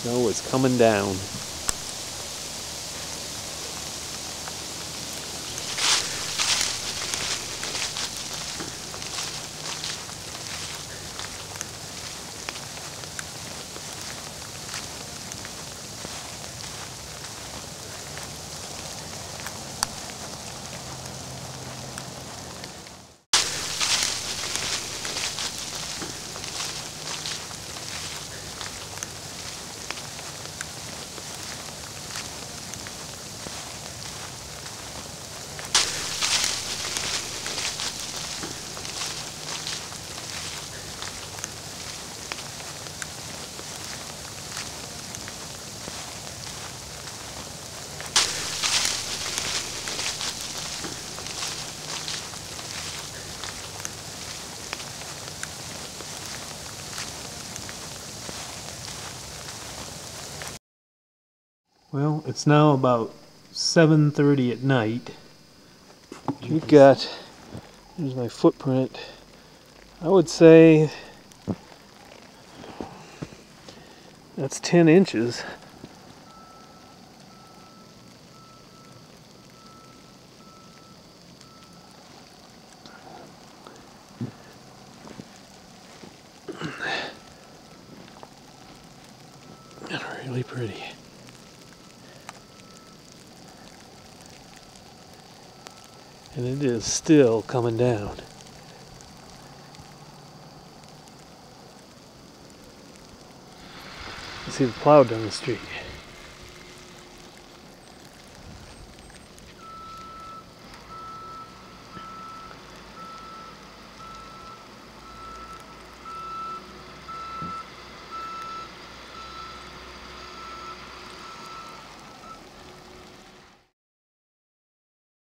Snow is coming down. Well, it's now about 7:30 at night. You've got, here's my footprint. I would say that's 10 inches. Really pretty. And it is still coming down. You see the plow down the street.